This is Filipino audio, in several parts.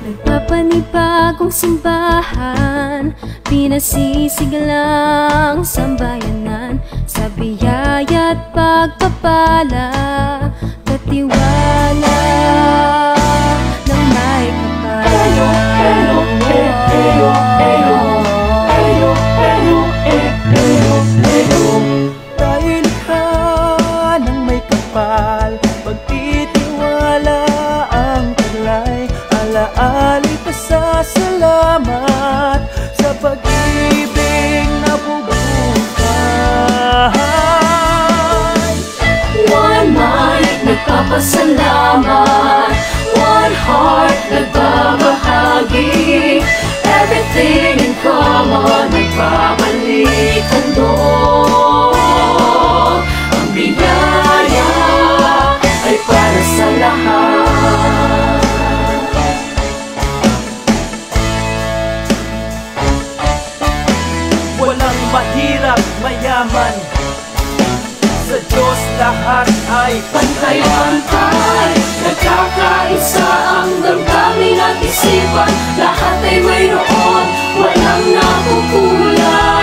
Nagpapanibagong simbahan, pinasisiglang sambayanan, sa biyaya't pagpapala, katiwala ng may dahil ka ng may kapal, pagtitiwala ang taglay, alaali pasasalamat sa pag-ibig na bubukay. One mind, nagpapasalamat. One heart, nagbabahagi. Everything in common, nagbabalikan doon. Ang biyaya ay para sa lahat. Walang mahirap, mayaman, sa Diyos lahat ay Pantay-pantay, nagkakaisa ang damdamin at isipan. Lahat ay mayroon, walang nakukulang.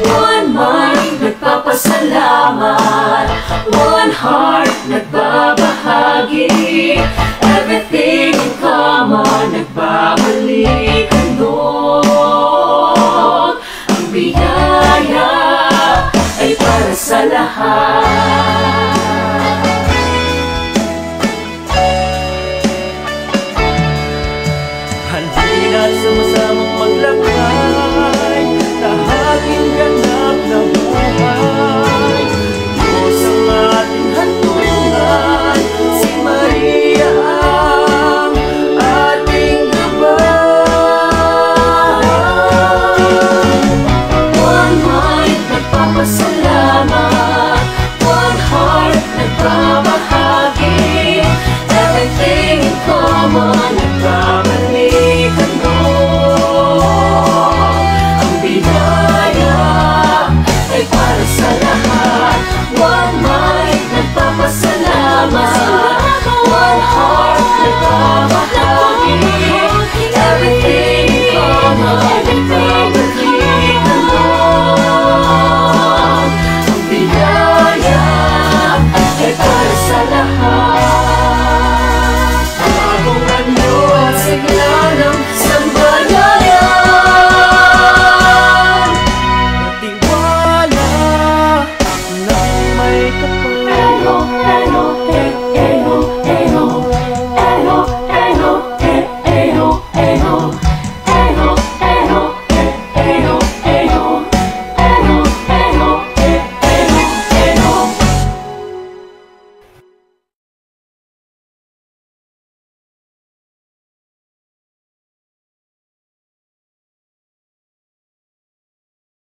One mind, nagpapasalamat. One heart, nagbabahagi. Everything in common, nagbabalikan doon. Ang biyaya ay para sa lahat. halina sama-samang maglakbay, tahaking ganap na buhay. Diyos ang ating hantungan, si Maria ang ating gabay. One mind, nagpapasalamat. One heart, nagbabahagi. Everything in common, nagbabalikan doon. Ang biyaya ay para sa lahat. One mind, nagpapasalamat. One heart, nagbabahagi. Everything in common, nagbabalikan doon. Ang biyaya ay para sa lahat. Bagong anyo at sigla ng sambayanan. Tiwala ng may kapal. Eho, eho, eho, eho, eho, eho, eho, eho, eho.